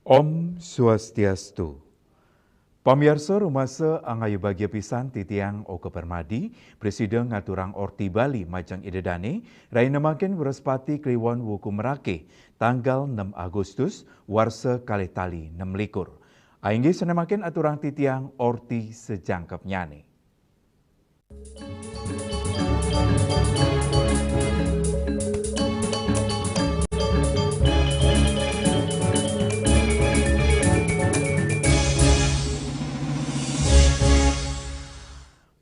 Om Swastiastu. Pamirsa rumasa angayu bagia pisan titiang Oke Permadi, Presiden ngaturang Orti Bali Majang Idedane, raina makin Wrespati Kliwon Wuku Merake, tanggal 6 Agustus, warsa Kalitali 6 likur. Ainggi senemakin aturang titiang Orti sejangkep nyane.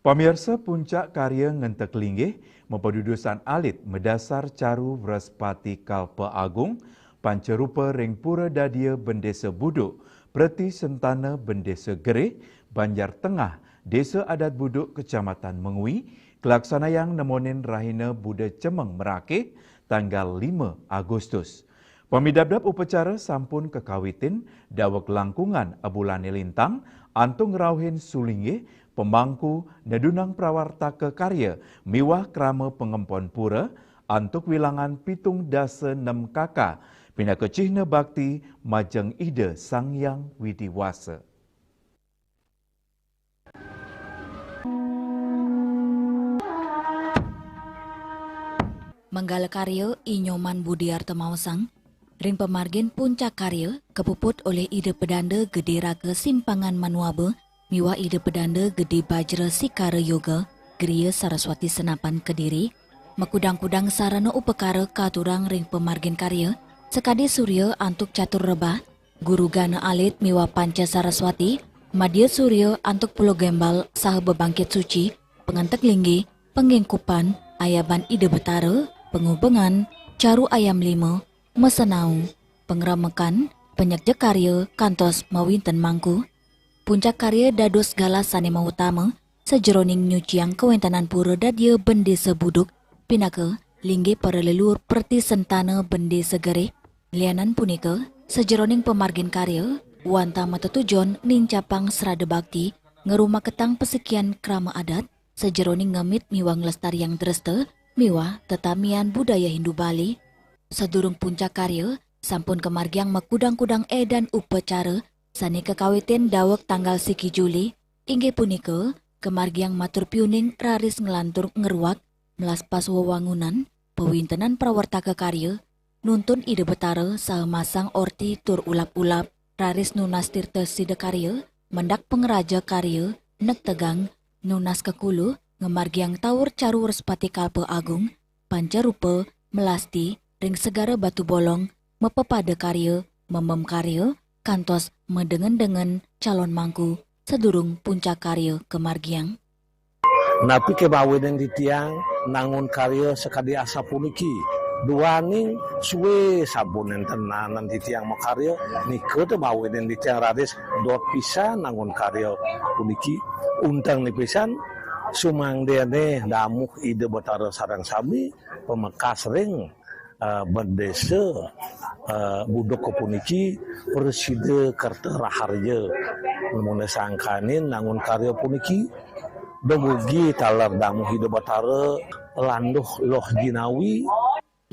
Pamirsa puncak karya ngentek linggih mempedudusan alit medasar caru Wrespati Kalpa Agung pancerupa ring pura dadia bendesa buduk preti sentana bendesa gerih Banjar Tengah desa adat buduk kecamatan Mengui kelaksana yang nemonin rahina Buda Cemeng Merake tanggal 5 Agustus. Pemidabdab upacara sampun kekawitin dawak langkungan abulane lintang antung rauhin sulingih pemangku nedunang prawarta kekarya miwah krama pengempon pura antuk wilangan pitung dasa 6 kakak pina kecihna bakti majeng ide Sang Yang Widiwasa. Manggala karya Inyoman Budiarto Mausang, ring pemargin puncak karya kepuput oleh ide pedanda gede raga simpangan Manuabe, miwa ide pedanda gede Bajra Sikara Yoga, Geria Saraswati Senapan Kediri, makudang-kudang sarana upekara katurang ring pemargin karya, sekadi Surya antuk catur rebah, Guru Gana Alit miwa Panca Saraswati, Madya Surya antuk Pulau Gembal saha bebangkit suci, pengantek linggi, pengingkupan, ayaban ide betara, pengubengan, caru ayam lima, mesenau, pengramekan, penyekjek karya, kantos mawinten mangku, puncak karya dados gala sanema utama, sejeroning nyuciang kewentanan pura dadia bendesa buduk, pinaka, linggi para leluhur perti sentana bendesa gerih, lianan punika, sejeroning pemargin karya, wanta mata tujon nincapang serada bakti, ngerumah ketang pesekian krama adat, sejeroning ngemit miwang lestari yang dreste, miwah tetamian budaya Hindu Bali. Sedurung puncak karya, sampun kemargiang makudang-kudang edan upacara, sani kekawitin dawek tanggal siki Juli, inggih punika, kemargiang matur piuning raris ngelantur ngeruak, melaspas wewangunan, pewintenan prawarta kekarya, nuntun ide betara saha masang orti tur ulap-ulap, raris nunas tirta sida karya, mendak pengeraja karya, nek tegang, nunas kekulu, ngemargiang tawur caru Wrespati Kalpa Agung, pancarupa, melasti, ring segara batu bolong, mepepada karya, memem karya, kantos medengen-dengen calon mangku, sedurung puncak karya kemargiang. Napi kebawinen di tiang, nangun karya sekadi asa puniki, duaning suwe sabunen tenanan di tiang makarya, niko te bawinen di tiang radis, dot pisan nangun karya puniki, untang ni pisan, sumang dene damuh ide betara sarang sami pemekas ring bendesa budok puniki preside karta raharja mun sangkanin nangun karya puniki dumugi talar damuh ide betara landuh loh jinawi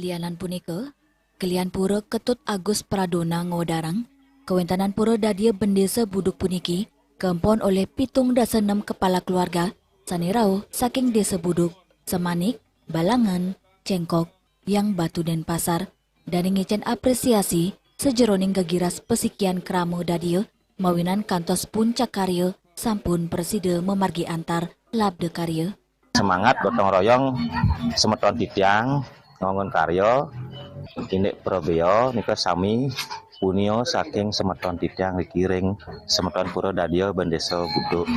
lianan punika kelian pura Ketut Agus Pradona ngodarang kewentanan pura dadia bendesa buduk puniki kempon oleh pitung dasa 6 kepala keluarga sanirau saking desa buduk, Semanik, Balangan, Cengkok, Yang Batu dan Pasar, dan ngecen apresiasi sejeroning gegiras pesikian kramo dadio, mawinan kantos puncak karya, sampun preside memargi antar labde karya. Semangat gotong royong semeton titiang, ngongon karya, kini probeo, nika sami, punio saking semeton titiang dikiring semeton pura dadio bendesa buduk.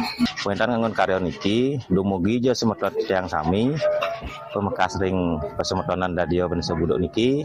Kuentan ngangun karya niki dumugi je semeton titiang sami pemekas ring pesemetonan dadio bendesa buduk niki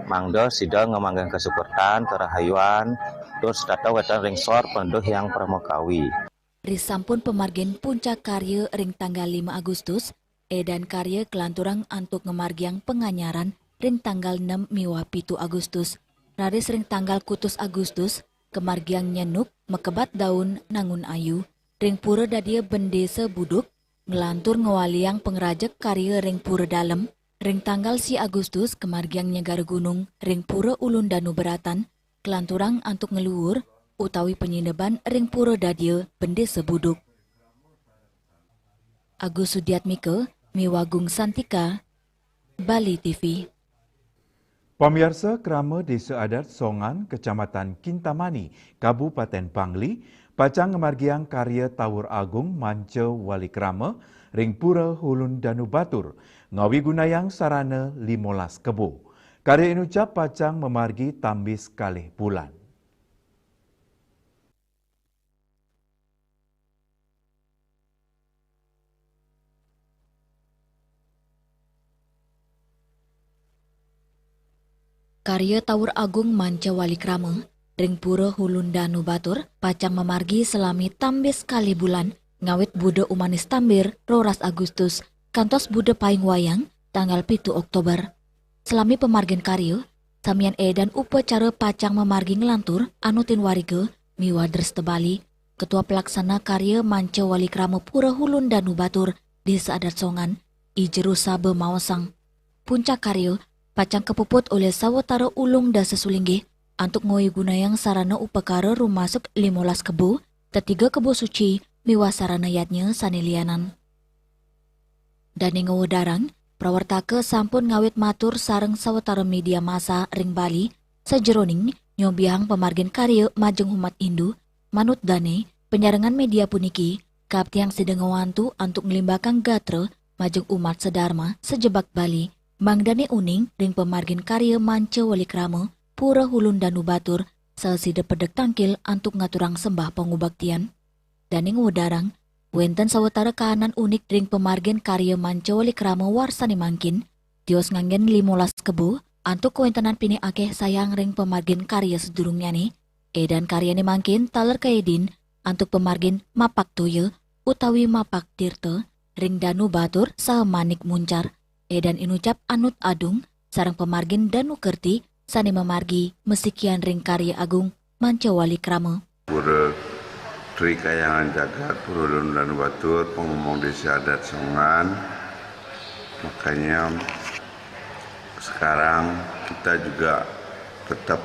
mangdo sida ngemanggang kesukurtan kerahayuan terus data wetan ring sor penduh yang pramukawi. Risampun pemargin puncak karya ring tanggal 5 Agustus edan karya kelanturang antuk ngemargiang penganyaran ring tanggal 6 miwa pitu Agustus. Raris ring tanggal kutus Agustus, kemargiang nyenuk, mekebat daun, nangun ayu, ring pura dadia bendesa buduk, ngelantur ngewaliang pengerajak karya ring pura dalem, ring tanggal si Agustus, kemargiang nyegar gunung, ring pura ulun danu beratan, kelanturang antuk ngeluhur utawi penyineban ring pura dadia bendesa buduk. Agus Sudiatmike, Miwagung Santika, Bali TV. Pemirsa, Krama Desa Adat Songan, Kecamatan Kintamani, Kabupaten Pangli, pacang ngemargiang karya Tawur Agung Manca Wali Krama, ring pura Hulun Danu Batur, ngawi gunayang sarana 15 kebo. Karya inucap pacang memargi tambis kalih bulan. Karya Tawur Agung Manca Wali Krama, ring pura Hulun Danu Batur, pacang memargi selami tambis kali bulan, ngawit Buda Umanis Tambir, Roras Agustus, kantos Buda Paing Wayang, tanggal 7 Oktober. Selami pemargin karya, samian edan upacara pacang memargi ngelantur, anutin warige, miwa Dres Tebali, Ketua Pelaksana Karya Manca Wali Krama Pura Hulun Danu Batur, Desa Adat Songan, Ijeru Sabe Mawasang. Puncak karya, pacang kepuput oleh sawatara ulung dasa sulingge, antuk ngoy gunayang sarana upakara rumasuk 15 kebo, tetiga kebo suci, miwa sarana yatnya sanilianan. Dani ngawadarang, prawartaka sampun ngawit matur sareng sawatara media masa ring Bali, sajeroning nyobiang pemargin karya majeng umat Hindu, manut dane, penyarengan media puniki, kaptiang sedang ngawantu antuk ngelimbakang gatra, majeng umat sedharma, sejebak Bali, Mangdane uning ring pemargin karya Manca Wali Krama, Pura Hulun Danu Batur, sasida pedek tangkil antuk ngaturang sembah pangubaktian. Daning wadarang, wenten sawatara kahanan unik ring pemargin karya Manca Wali Krama warsani mangkin, tios nganggen 15 kebo, antuk kuentenan pini akeh sayang ring pemargin karya sedurungnya ni, edan karya ni mangkin taler kaedin, antuk pemargin Mapak Toye, utawi Mapak Tirta, ring Danu Batur saha manik muncar, edan inucap anut adung, sarang pemargin Danu Kerti, sani memargi mesikian ring karya agung Manca Wali Krama. Pura Tri Kayangan Jagat, Pura Hulun Danu Batur, pengomong Desa Adat Songan. Makanya sekarang kita juga tetap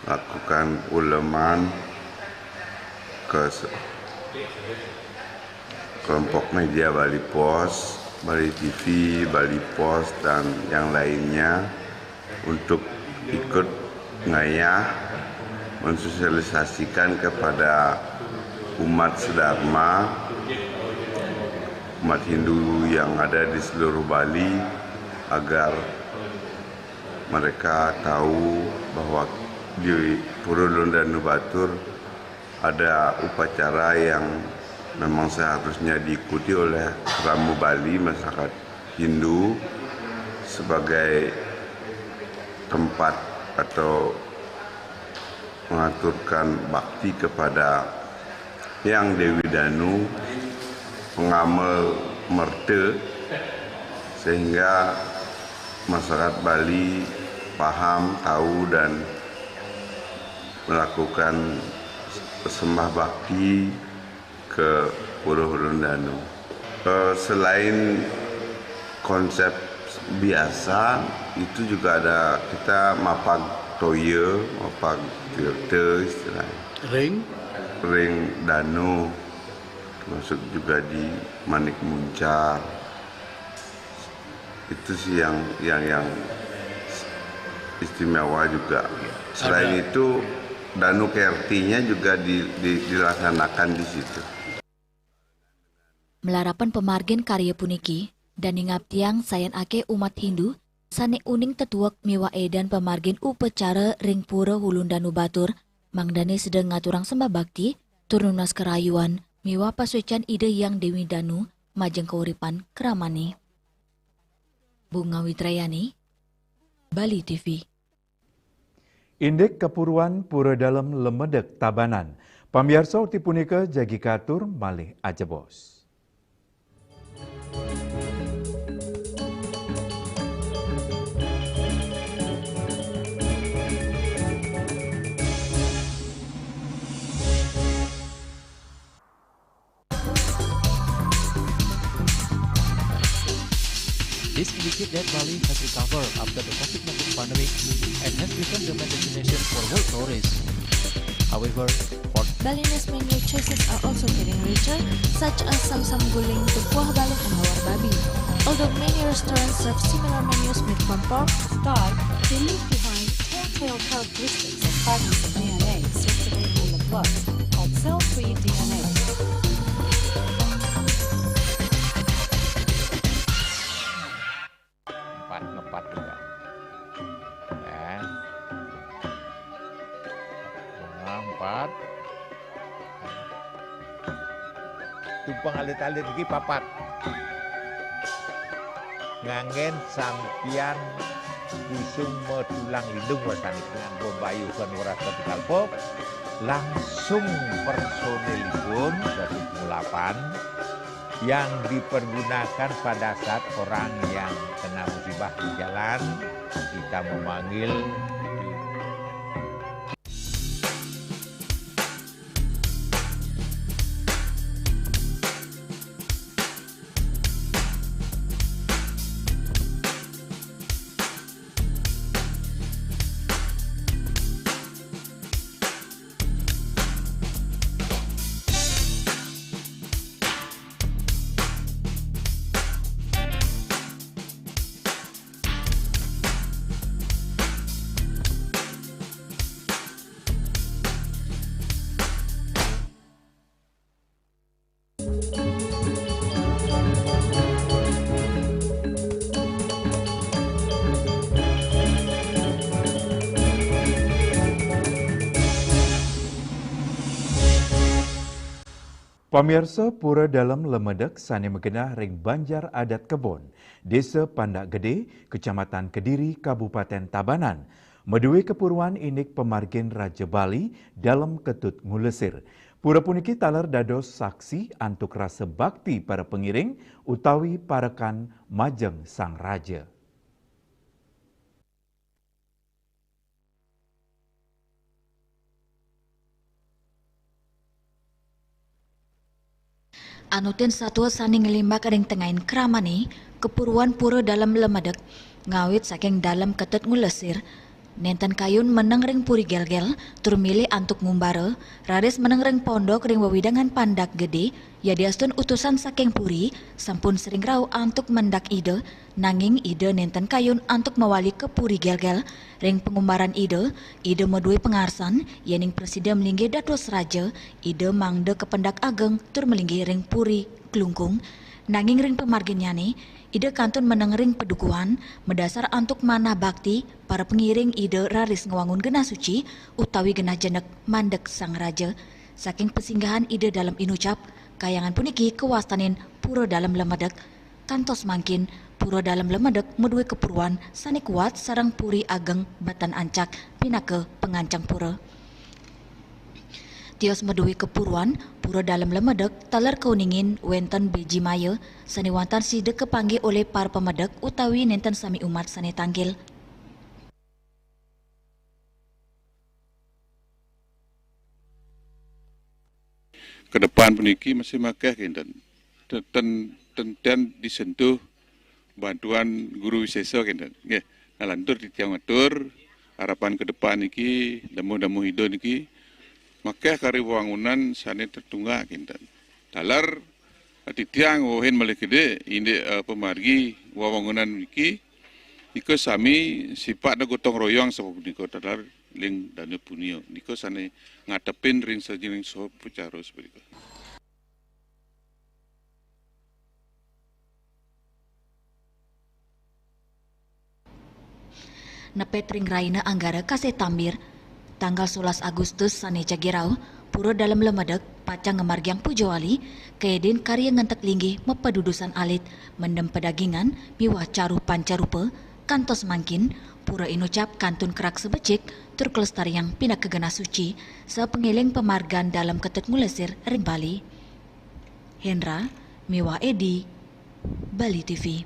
lakukan uleman ke kelompok media Bali Pos, Bali TV, Bali Pos, dan yang lainnya untuk ikut ngayah mensosialisasikan kepada umat sedharma, umat Hindu yang ada di seluruh Bali agar mereka tahu bahwa di Pura Hulun Danu Batur ada upacara yang memang seharusnya diikuti oleh Ramu Bali, masyarakat Hindu, sebagai tempat atau mengaturkan bakti kepada Yang Dewi Danu, pengamal merte, sehingga masyarakat Bali paham, tahu, dan melakukan sembah bakti ke Pura Hulun Danu. Selain konsep biasa, itu juga ada kita Mapak Toye, Mapak Tirta istilahnya. Ring Danu, termasuk juga di Manik Muncar. Itu sih yang istimewa juga. Selain itu, Danu Kertinya juga dilaksanakan di situ. Melarapan pemargin karya puniki, dan ngaptiang sayan ake umat Hindu, sane uning tetuak miwa edan pemargin upacara ring Pura Hulun Danu Batur, mangdane sedang ngaturang sembah bakti, turunas kerayuan, miwa paswecan ide Yang Dewi Danu, majeng keuripan keramani. Bunga Witrayani, Bali TV. Indek Kepuruan Pura Dalam Lemedek Tabanan, pamiarsa uti punika jagi katur malih ajebos. This indicates that Bali has recovered after the COVID-19 pandemic and has become the main destination for world tourists. However, for Balinese menu choices are also getting richer, such as samsam guling, tupuah balung, and hawar babi. Although many restaurants serve similar menus made from pork, Dog, they leave behind telltale characteristics and fragments of DNA circulating in the blood, called cell-free DNA. Ngepat juga. Ya. Bunga 4. Tumpang alit-alit iki 4. Ngangen sampian busung medulang lindung wasani nganggo bayu kan ora kalpo langsung personilipun 108 yang dipergunakan pada saat orang yang kena musibah di jalan kita memanggil Pamirsa Pura Dalam Lemedek sani megenah ring Banjar Adat Kebon, Desa Pandak Gede, Kecamatan Kediri, Kabupaten Tabanan, medui kepuruan inik pemargin Raja Bali dalam ketut ngulesir. Pura puniki taler dados saksi antuk rasa bakti para pengiring utawi parekan majeng sang raja. Anutin satwa sani ngelimbak ring tengahin kramani, kepuruan Pura Dalam Lemedek, ngawit saking dalam ketut ngulesir, nenten kayun meneng ring puri gel-gel, tur milih antuk ngumbara, raris meneng ring pondok ring wewidangan Pandak Gede, ya diastun utusan saking puri, sampun sering rau antuk mendak ide, nanging ide nenten kayun antuk mewali ke puri gel-gel, ring pengumbaran ide medui pengarsan, yening presiden melinggi dados raja, ide mangde ke pendak ageng, tur melinggi ring puri klungkung, nanging ring pemarginyane, ide kantun menengering pedukuhan, mendasar antuk manah bakti, para pengiring ide raris ngewangun genah suci, utawi genah jenek mandek sang raja. Saking pesinggahan ide dalam inucap, kayangan puniki kewastanin Pura Dalam Lemedek, kantos mangkin Pura Dalam Lemedek medui kepuruan sani kuat sarang puri ageng batan ancak pinake pengancang pura. Tios medui kepuruan Pura Dalam Lemedek taler keuningin wenten beji maya sani wantan side kepanggih oleh para pemedek utawi nenten sami umat sani tanggil. Ke depan puniki masih makeh kinten dan disentuh bantuan guru wisesa kinten nggih ngalantur titiang matur harapan ke depan niki demo-demo hidup niki makeh kari wangunan sane tertunggak kinten dalar titiang wohen malih gede inde pemargi wangunan niki iko sami sifat da gotong royong sapa punika dalar ling dana punio niko sane ngadepin ring sajining so pucaro seperti itu. Nepet ring raina anggara kasih tambir tanggal 11 Agustus sane Cagirau Pura Dalam Lemedek pacang ngemargiang Pujawali keedin karya ngentek linggi mepedudusan alit mendem pedagingan miwah caruh pancarupa kantos mangkin Pura inucap kantun kerak sebecik tur kelestariang pindah ke genah suci sepengiling pemargan dalam ketut ngulesir ring Bali. Hendra Miwa Edi Bali TV.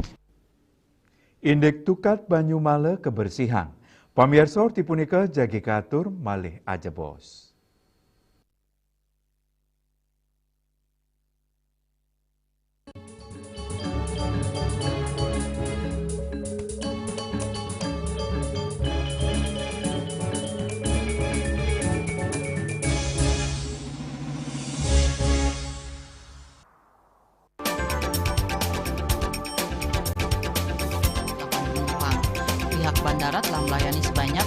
Indek tukat Banyumala kebersihan. Pamirsa tipunika jagi katur malih aja bos. Bandara telah melayani sebanyak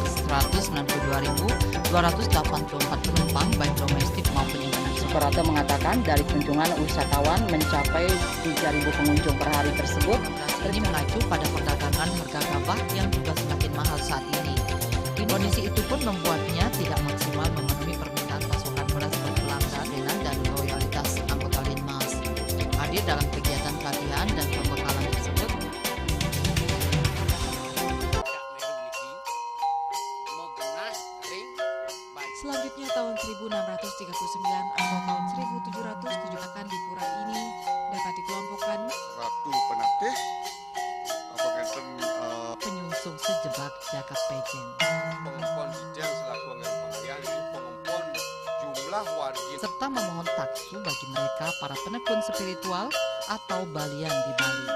192.284 penumpang baik domestik maupun internasional. Operator mengatakan dari kunjungan wisatawan mencapai 3.000 pengunjung per hari tersebut. Ini mengacu pada perdagangan harga gabah yang juga semakin mahal saat ini. Kondisi itu pun membuatnya tidak maksimal memenuhi permintaan pasokan beras berkelangsungan dan loyalitas anggota Linmas. Hadir dalam kegiatan pelatihan dan pembekalan tersebut. Selanjutnya tahun 1639 atau tahun 1707 akan di pura ini dapat dikelompokkan Ratu Penatih penyungsung sejebak jagat pejen. Pengempon Hijau selaku anggaran pengalian pengempon jumlah warga serta memohon taksu bagi mereka para penekun spiritual atau balian di Bali.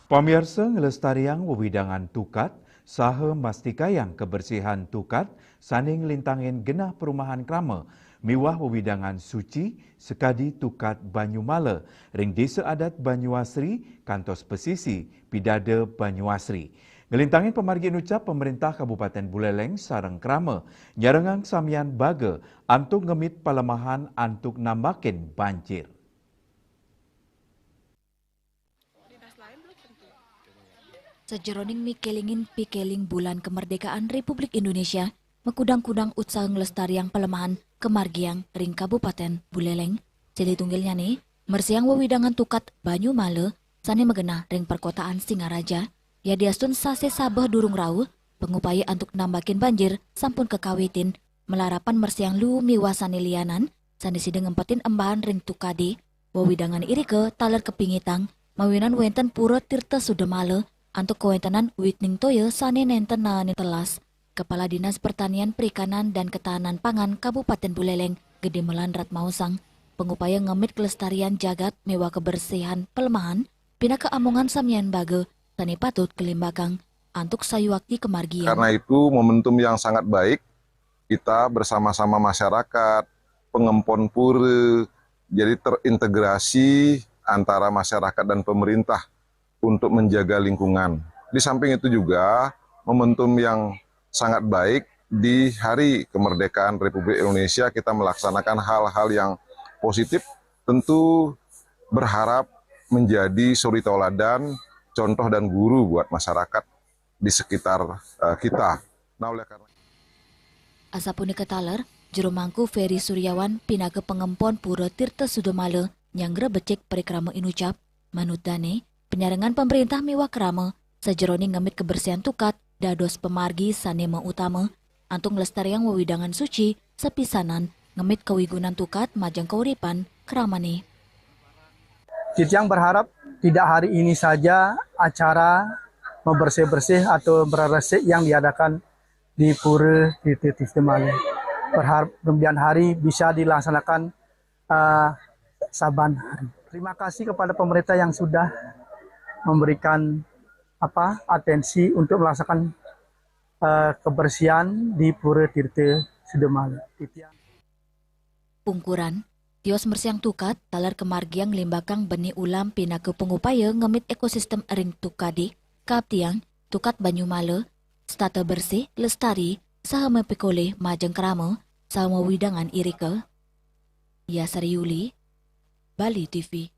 Pamirsa ngelestariang wewidangan tukat, saha mastikayang kebersihan tukat, saning lintangin genah perumahan krama, miwah wewidangan suci, sekadi tukat Banyumala, ring desa adat Banyuasri, kantos pesisi, pidada Banyuasri. Ngelintangin pemargin ucap pemerintah Kabupaten Buleleng sareng krama, nyarengang samian baga, antuk ngemit palemahan antuk nambakin banjir. Sejeroning mikelingin pikeling bulan kemerdekaan Republik Indonesia, mekudang-kudang utsang ngelestariang pelemahan kemargiang ring Kabupaten Buleleng. Jadi tunggilnya nih, mersiang wewidangan tukat Banyumala, sane megenah ring perkotaan Singaraja, ya diastun sase sabah durung rau, pengupaya untuk nambakin banjir, sampun kekawitin, melarapan mersiang lu miwasane lianan, sane sideng ngempetin embahan ring tukadi, wewidangan irike taler kepingitang, mawinan wenten pura tirta sudemala, antuk kewentanan Witning Toyo sane nenten naane telas. Kepala Dinas Pertanian Perikanan dan Ketahanan Pangan Kabupaten Buleleng Gede Melandrat Mausang, pengupaya ngemit kelestarian jagat mewah kebersihan pelemahan, pina keamongan samian baga, sane patut kelimbakang, antuk sayuakti kemargian. Karena itu momentum yang sangat baik, kita bersama-sama masyarakat, pengempon pura, jadi terintegrasi antara masyarakat dan pemerintah untuk menjaga lingkungan. Di samping itu juga momentum yang sangat baik di Hari Kemerdekaan Republik Indonesia kita melaksanakan hal-hal yang positif, tentu berharap menjadi suri tauladan, contoh dan guru buat masyarakat di sekitar kita. Nah, oleh karena Asapuni ketaler, jero mangku Ferry Suryawan pinake pengempon pura Tirta Sudemala nyanggra becek perikrama inucap manut dane penyarengan pemerintah mewah krama sejeroni ngemit kebersihan tukat dados pemargi sanema utama antung lestariang wewidangan suci sepisanan ngemit kewigunan tukat majang keuripan kramane. Kitang berharap tidak hari ini saja acara membersih-bersih atau berresik yang diadakan di Pura Tirta Sudemala. Berharap kemudian hari bisa dilaksanakan saban hari. Terima kasih kepada pemerintah yang sudah memberikan atensi untuk melaksanakan kebersihan di Pura Tirta Sudemala. Pungkuran, tios mersiang tukat, talar kemargiang limbakang benih ulam pinake pengupaya ngemit ekosistem ring tukadi, kaptiang, tukat Banyumala, stata bersih, lestari, saha mepikole majeng krama, sama widangan irike. Yasari Yuli, Bali TV.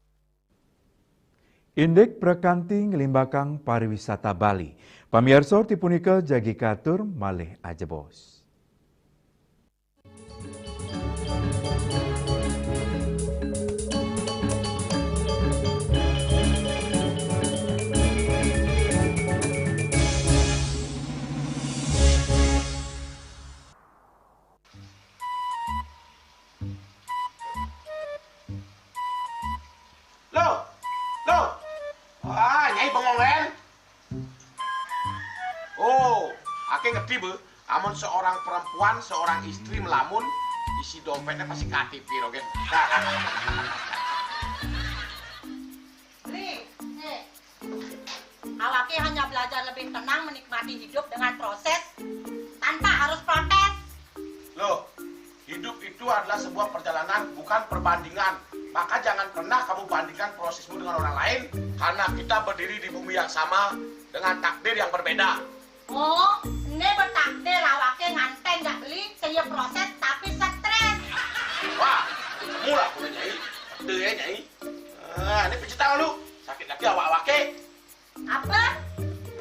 Indek Prekanti ngelimbakang pariwisata Bali. Pamirsa tipunika jagi katur malih aja bos. bengongen. Oh, ake ngerti be. Amun seorang perempuan, seorang istri melamun, isi dompetnya pasti KTP rogen. Li, nih. Awake hanya belajar lebih tenang menikmati hidup dengan proses tanpa harus protes. Loh, hidup itu adalah sebuah perjalanan, bukan perbandingan. Maka jangan pernah kamu bandingkan prosesmu dengan orang lain, karena kita berdiri di bumi yang sama dengan takdir yang berbeda. Oh, ini bertakdir awake nganten gak beli, saya proses tapi stres. Wah, mula aku nyai, deh ya nyai. Ini pijit tangan lu, sakit lagi awak-awake. Apa?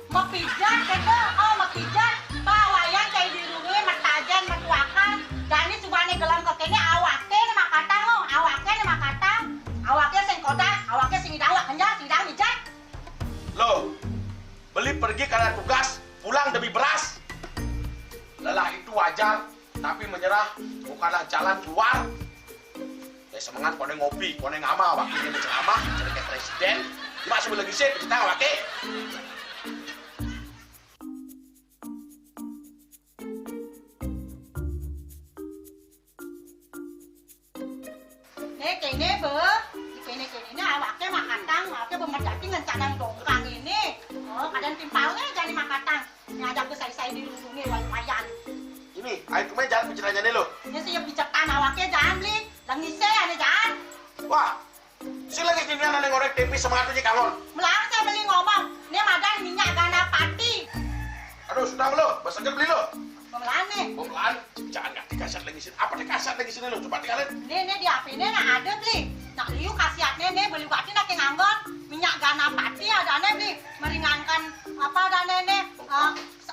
Mau pijat kata? Oh, mau pijat. Bawayan kayak dirungi, matajan, matuakan. Dan ini subane gelam kekene awake ni makatang lo, awake ni makatang. Awake sing kodak, awake sing idang kenja, sing idang mijat. Loh, beli pergi karena tugas, pulang demi beras. Lelah itu wajar, tapi menyerah bukanlah jalan keluar. Ya semangat kone ngopi, kone ngama, wakilnya ceramah, cerita presiden. Masuk lagi sih, kita ngawake. Kene be, kene awake makatang, awake bemerjati ngencadang dongkang ini. Oh, kadang timpalnya jadi makatang. Ngajak besai-sai dirundungi wayan. Ini, ayo kemarin jangan bicaranya nih lo. Ini siap bicarkan awake jangan beli, langise ane jangan. Wah, si lagi gini anak ngorek tempe semangatnya kangon. Melarang saya beli ngomong, ini madan minyak ganda pati. Aduh, sudah lo, basahkan beli lo. Pemelaan nih. Pemelaan, jangan nggak dikasat lagi sini. Apa dikasat lagi sini lo? Coba tinggalin. Nih di HP ini nah ada beli. Nak liu khasiatnya nih beli bati nak nganggon minyak ganda pati ada nih beli meringankan apa ada nih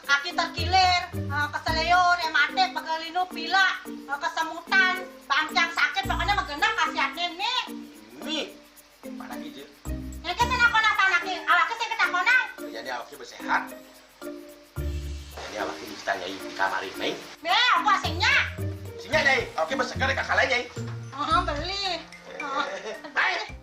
kaki terkilir, keseleyor, rematik, pegelinu, pila, kesemutan, bangkang sakit, pokoknya megena khasiatnya nih. Nih, mana gitu? Ini kan saya nak apa lagi? Awaknya saya ketakonan. Jadi awaknya bersehat. Jadi awaknya bisa nyai di kamar ini. Aku asingnya. Asingnya nyai, awaknya bersegar di kakak lain nyai. Beli. Baik.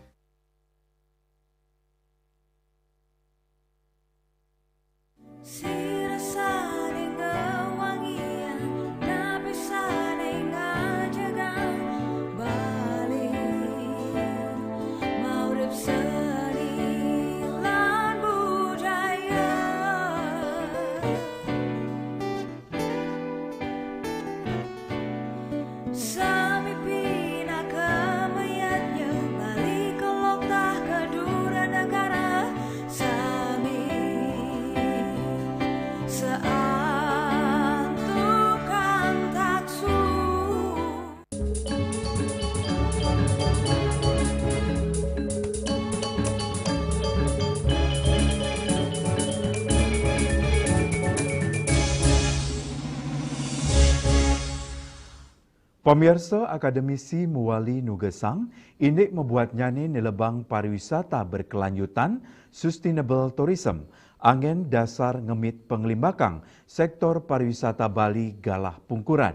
Pemirsa Akademisi Muwali Nugesang ini membuatnya nelebang pariwisata berkelanjutan Sustainable Tourism angin dasar ngemit penglimbakang sektor pariwisata Bali galah pungkuran.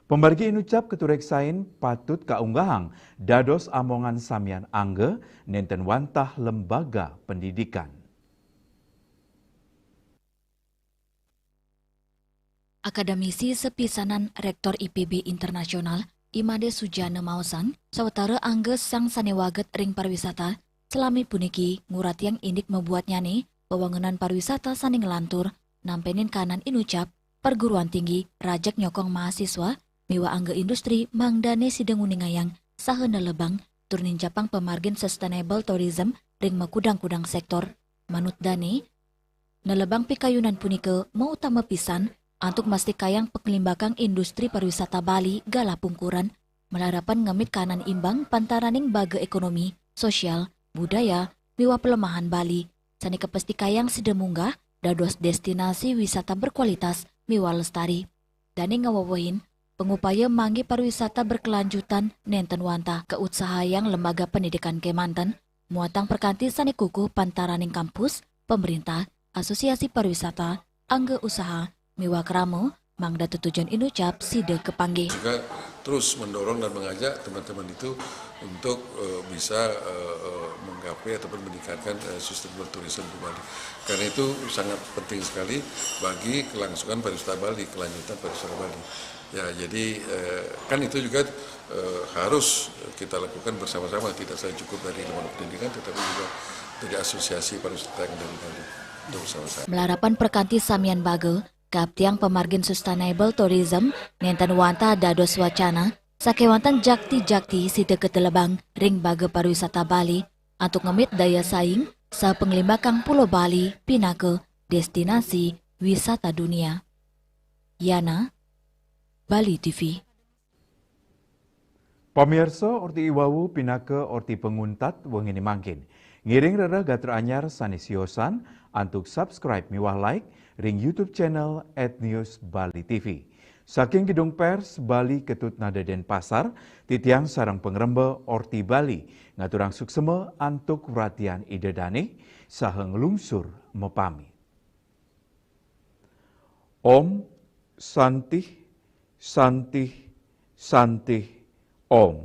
Pembargi inucap keturek sain patut kaunggahang dados amongan samian angge nenten wantah lembaga pendidikan. Akademisi sepisanan Rektor IPB Internasional Imade Sujana Mausang sawetara angge sang sanewaget ring pariwisata selami puniki ngurat yang indik membuatnya nih wewangunan pariwisata saning lantur nampenin kanan inucap perguruan tinggi rajak nyokong mahasiswa miwa angge industri mangdane sideng uningayang saheuna lebang turnin japang pemargin Sustainable Tourism ring makudang-kudang sektor manut dane nelebang pikayunan punike mau utama pisan untuk mastikayang penglimbakang industri pariwisata Bali galah pungkuran melarapan ngemit kanan imbang pantaraning baga ekonomi, sosial, budaya, miwa pelemahan Bali. Sani kepestikayang sidemunggah dados destinasi wisata berkualitas miwa lestari. Dani ngawawahin pengupaya manggi pariwisata berkelanjutan nenten wantah keutsahayang lembaga pendidikan Kemanten muatang perkanti sani kukuh pantaraning kampus, pemerintah, asosiasi pariwisata, angge usaha, miwa kramo, mangda tujuan inucap side kepanggih. Juga terus mendorong dan mengajak teman-teman itu untuk bisa menggapai ataupun meningkatkan sustainable tourism di Bali. Karena itu sangat penting sekali bagi kelangsungan pariwisata Bali, kelanjutan pariwisata Bali. Ya, jadi kan itu juga harus kita lakukan bersama-sama, tidak saja cukup dari lembaga pendidikan, tetapi juga dari asosiasi pariwisata yang dari Bali. Itu bersama-sama. Melarapan perkanti samian bage, Kaptiang Pemargin Sustainable Tourism, ngenten wanta dados wacana, sakewantan jakti-jakti sida ketelebang ring bage pariwisata Bali, untuk ngemit daya saing, sa penglimbakang Pulau Bali, pinake, destinasi wisata dunia. Yana, Bali TV. Pamirsa orti iwawu pinake orti penguntat wengini mangkin. Ngiring rera gatra anyar sanisiosan antuk subscribe miwah like ring YouTube channel @newsbali.tv. Saking Gedung Pers Bali Ketut Nada Denpasar, titiang sarang pengrembe orti Bali ngaturang sukseme antuk perhatian ide dane saheng lungsur mepami. Om Santih Santih Santih Om.